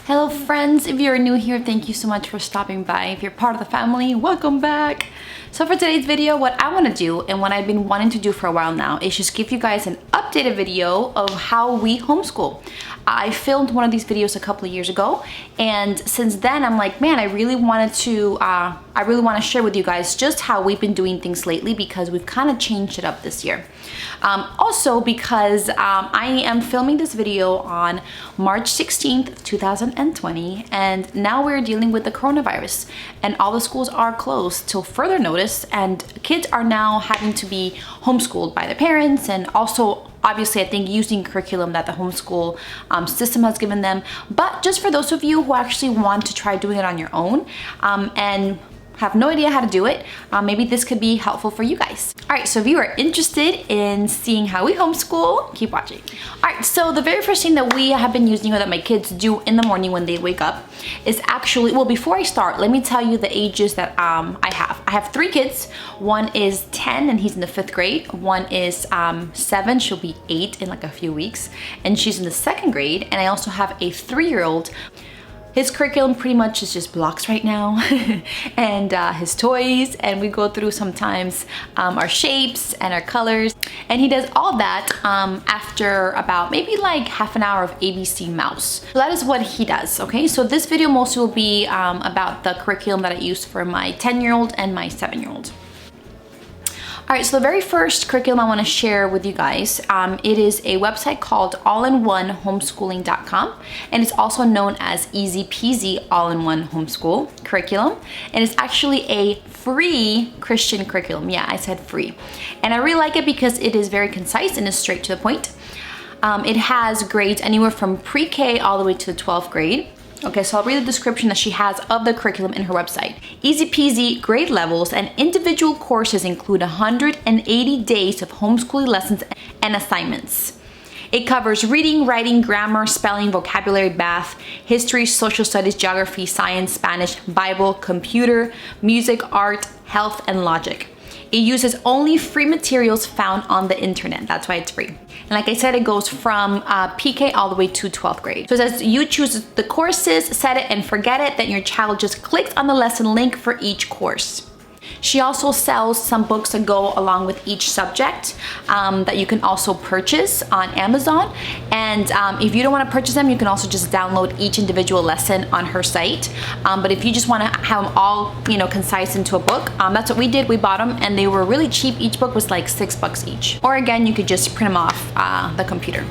Hello friends, if you're new here, thank you so much for stopping by. If you're part of the family, welcome back. So for today's video, what I want to do and what I've been wanting to do for a while now is just give you guys an updated video of how we homeschool. I filmed one of these videos a couple of years ago, and since then I'm like, man, I really want to share with you guys just how we've been doing things lately, because we've kind of changed it up this year. Also because I am filming this video on March 16th, 2020, and now we're dealing with the coronavirus and all the schools are closed till further notice, and kids are now having to be homeschooled by their parents, and also obviously I think using curriculum that the homeschool system has given them. But just for those of you who actually want to try doing it on your own and have no idea how to do it, maybe this could be helpful for you guys. All right, so if you are interested in seeing how we homeschool, keep watching. All right, so the very first thing that we have been using, or that my kids do in the morning when they wake up, is actually, well, before I start, let me tell you the ages that I have. I have 3 kids. One is 10 and he's in the 5th grade. One is 7, she'll be 8 in like a few weeks, and she's in the 2nd grade. And I also have a 3-year-old. His curriculum pretty much is just blocks right now and his toys, and we go through sometimes our shapes and our colors, and he does all that after about maybe like half an hour of ABC Mouse. So that is what he does, okay? So this video mostly will be about the curriculum that I use for my 10-year-old and my 7-year-old. All right, so the very first curriculum I want to share with you guys, it is a website called all-in-one-homeschooling.com, and it's also known as Easy Peasy All-in-One Homeschool Curriculum, and it's actually a free Christian curriculum. Yeah, I said free. And I really like it because it is very concise and is straight to the point. It has grades anywhere from pre-K all the way to the 12th grade. Okay, so I'll read the description that she has of the curriculum in her website. Easy peasy grade levels and individual courses include 180 days of homeschooling lessons and assignments. It covers reading, writing, grammar, spelling, vocabulary, math, history, social studies, geography, science, Spanish, Bible, computer, music, art, health, and logic. It uses only free materials found on the internet. That's why it's free. And like I said, it goes from PK all the way to 12th grade. So it says you choose the courses, set it and forget it, then your child just clicks on the lesson link for each course. She also sells some books that go along with each subject that you can also purchase on Amazon. And if you don't want to purchase them, you can also just download each individual lesson on her site. But if you just want to have them all, concise into a book, that's what we did. We bought them and they were really cheap. Each book was like $6 each. Or again, you could just print them off the computer.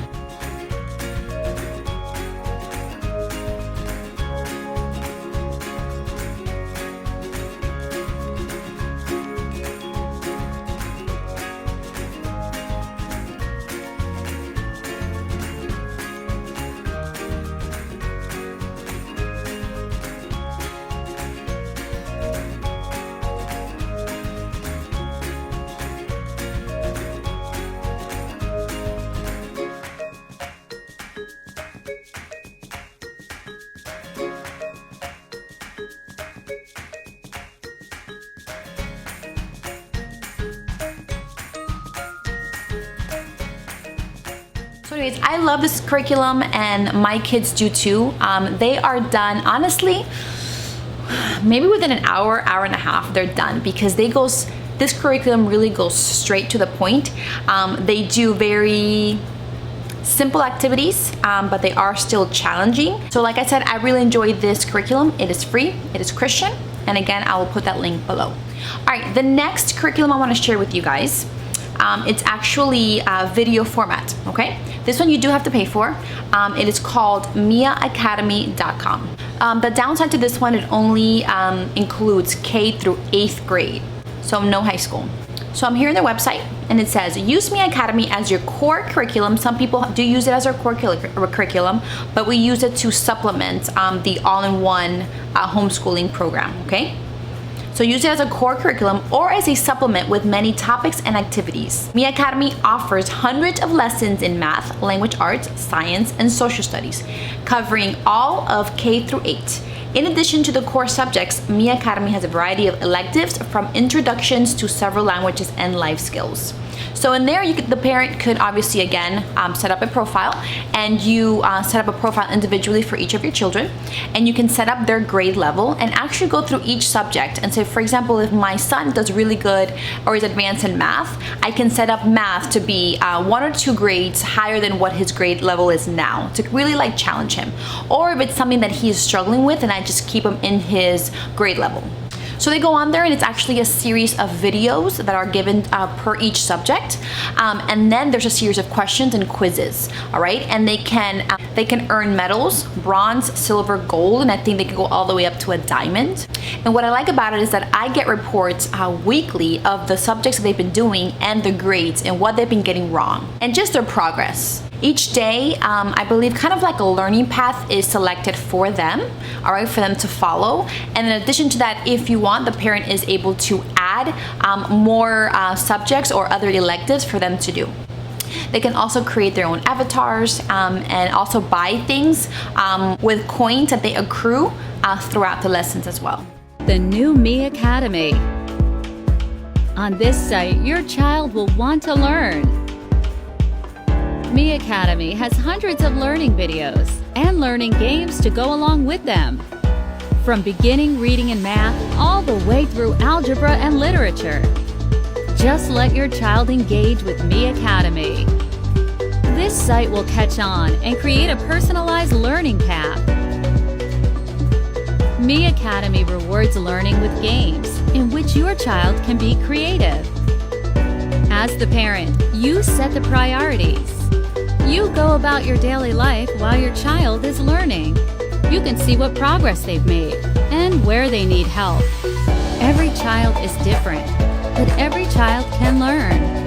So anyways, I love this curriculum and my kids do too. They are done, honestly, maybe within an hour, hour and a half, they're done, because this curriculum really goes straight to the point. They do very simple activities, but they are still challenging. So like I said, I really enjoy this curriculum. It is free, it is Christian, and again, I will put that link below. All right, the next curriculum I want to share with you guys, it's actually a video format, okay? This one you do have to pay for. It is called Miacademy.com. The downside to this one, it only includes K through 8th grade, so no high school. So I'm here on their website, and it says, use Miacademy as your core curriculum. Some people do use it as our core curriculum, but we use it to supplement the all-in-one homeschooling program, okay? So use it as a core curriculum or as a supplement with many topics and activities. Miacademy offers hundreds of lessons in math, language arts, science, and social studies, covering all of K through 8. In addition to the core subjects, Miacademy has a variety of electives from introductions to several languages and life skills. So in there, the parent could obviously, again, set up a profile, and you set up a profile individually for each of your children, and you can set up their grade level and actually go through each subject and say, for example, if my son does really good or is advanced in math, I can set up math to be 1 or 2 grades higher than what his grade level is now, to really like challenge him. Or if it's something that he is struggling with, and I just keep him in his grade level. So they go on there, and it's actually a series of videos that are given per each subject, and then there's a series of questions and quizzes. All right, and they can earn medals, bronze, silver, gold, and I think they can go all the way up to a diamond. And what I like about it is that I get reports weekly of the subjects that they've been doing and the grades and what they've been getting wrong and just their progress. Each day, I believe kind of like a learning path is selected for them, all right, for them to follow. And in addition to that, if you want, the parent is able to add more subjects or other electives for them to do. They can also create their own avatars and also buy things with coins that they accrue throughout the lessons as well. The new Miacademy. On this site, your child will want to learn. Miacademy has hundreds of learning videos and learning games to go along with them. From beginning reading and math all the way through algebra and literature. Just let your child engage with Miacademy. This site will catch on and create a personalized learning path. Miacademy rewards learning with games in which your child can be creative. As the parent, you set the priorities. You go about your daily life while your child is learning. You can see what progress they've made and where they need help. Every child is different, but every child can learn.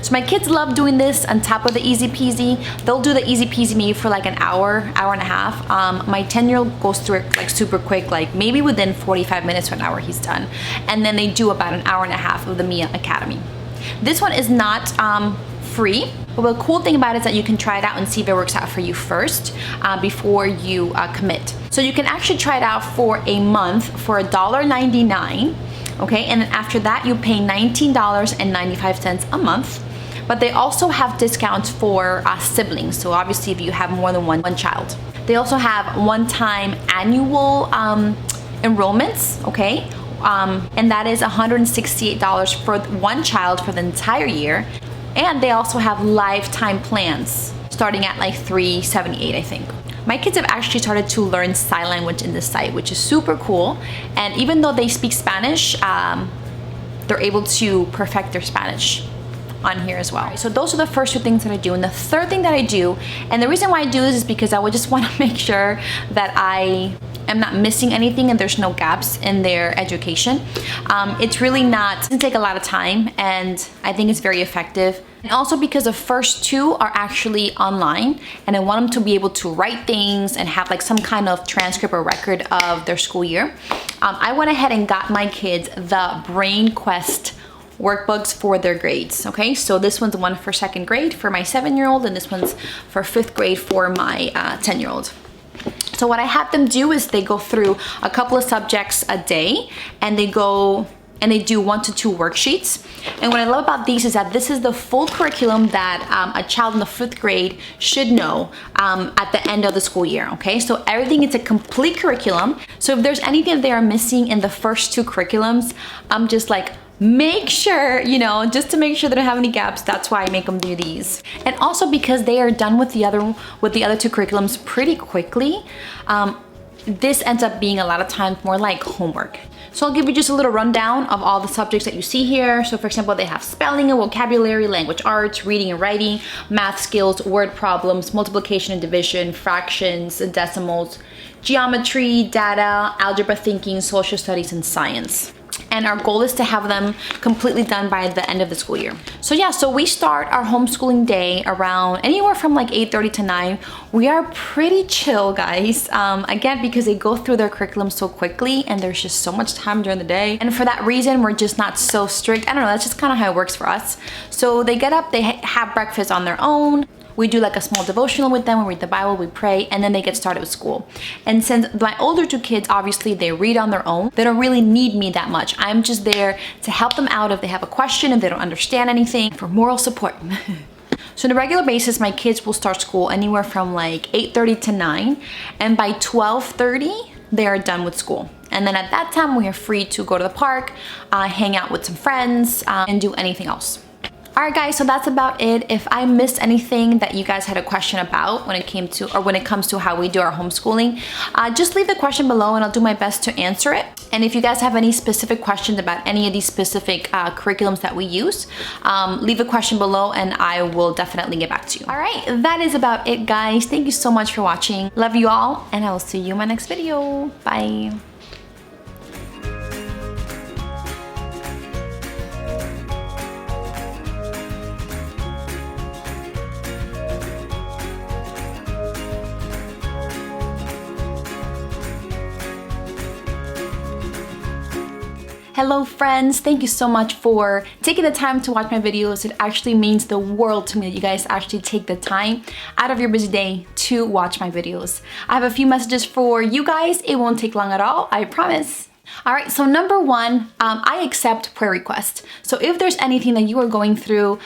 So my kids love doing this on top of the Easy Peasy. They'll do the Easy Peasy maybe for like an hour, hour and a half. My 10-year-old goes through it like super quick, like maybe within 45 minutes to an hour he's done. And then they do about an hour and a half of the Miacademy. This one is not free, but the cool thing about it is that you can try it out and see if it works out for you first before you commit. So you can actually try it out for a month for $1.99, okay? And then after that, you pay $19.95 a month. But they also have discounts for siblings. So obviously if you have more than one child. They also have one-time annual enrollments, okay? And that is $168 for one child for the entire year. And they also have lifetime plans starting at like $378, I think. My kids have actually started to learn sign language in this site, which is super cool. And even though they speak Spanish, they're able to perfect their Spanish on here as well. So those are the first two things that I do. And the third thing that I do, and the reason why I do this is because I would just want to make sure that I am not missing anything and there's no gaps in their education. It's really not, it doesn't take a lot of time, and I think it's very effective. And also because the first two are actually online, and I want them to be able to write things and have like some kind of transcript or record of their school year. I went ahead and got my kids the Brain Quest workbooks for their grades, okay? So this one's one for 2nd grade for my 7-year-old, and this one's for 5th grade for my 10-year-old. So what I have them do is they go through a couple of subjects a day, and they do 1 to 2 worksheets. And what I love about these is that this is the full curriculum that a child in the 5th grade should know at the end of the school year, okay? So everything is a complete curriculum. So if there's anything that they are missing in the first 2 curriculums, I'm just like, make sure, you know, just to make sure they don't have any gaps. That's why I make them do these. And also because they are done with the other 2 curriculums pretty quickly, this ends up being a lot of times more like homework. So I'll give you just a little rundown of all the subjects that you see here. So for example, they have spelling and vocabulary, language arts, reading and writing, math skills, word problems, multiplication and division, fractions and decimals, geometry, data, algebra thinking, social studies, and science. And our goal is to have them completely done by the end of the school year. So yeah, so we start our homeschooling day around anywhere from like 8:30 to 9. We are pretty chill, guys. Again, because they go through their curriculum so quickly and there's just so much time during the day. And for that reason, we're just not so strict. I don't know, that's just kind of how it works for us. So they get up, they have breakfast on their own. We do like a small devotional with them, we read the Bible, we pray, and then they get started with school. And since my older 2 kids, obviously they read on their own, they don't really need me that much. I'm just there to help them out if they have a question, if they don't understand anything, for moral support. So on a regular basis, my kids will start school anywhere from like 8:30 to 9, and by 12:30, they are done with school. And then at that time, we are free to go to the park, hang out with some friends, and do anything else. Alright guys, so that's about it. If I missed anything that you guys had a question about when it comes to how we do our homeschooling, just leave the question below and I'll do my best to answer it. And if you guys have any specific questions about any of these specific curriculums that we use, leave a question below and I will definitely get back to you. Alright, that is about it guys. Thank you so much for watching. Love you all, and I will see you in my next video. Bye. Hello friends, thank you so much for taking the time to watch my videos. It actually means the world to me that you guys actually take the time out of your busy day to watch my videos. I have a few messages for you guys. It won't take long at all, I promise. Alright, so number 1, I accept prayer requests. So if there's anything that you are going through,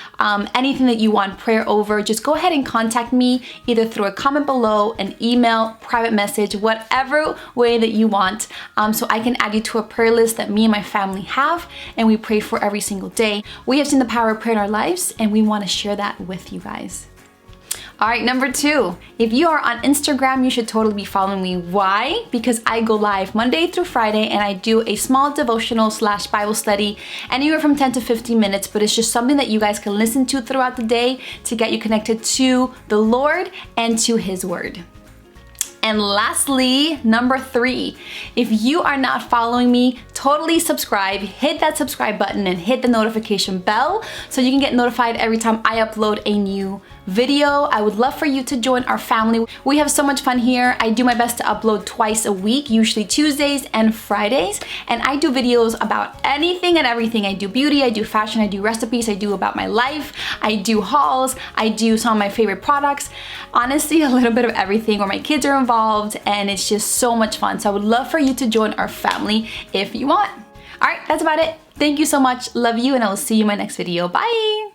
anything that you want prayer over, just go ahead and contact me either through a comment below, an email, private message, whatever way that you want, so I can add you to a prayer list that me and my family have, and we pray for every single day. We have seen the power of prayer in our lives, and we want to share that with you guys. Alright, number 2, if you are on Instagram, you should totally be following me. Why? Because I go live Monday through Friday and I do a small devotional / Bible study anywhere from 10 to 15 minutes, but it's just something that you guys can listen to throughout the day to get you connected to the Lord and to His Word. And lastly, number 3, if you are not following me, totally subscribe, hit that subscribe button and hit the notification bell so you can get notified every time I upload a new video. I would love for you to join our family. We have so much fun here. I do my best to upload twice a week, usually Tuesdays and Fridays, and I do videos about anything and everything. I do beauty, I do fashion, I do recipes, I do about my life, I do hauls, I do some of my favorite products. Honestly, a little bit of everything where my kids are involved, and it's just so much fun. So I would love for you to join our family if you want. All right, that's about it. Thank you so much. Love you, and I will see you in my next video. Bye.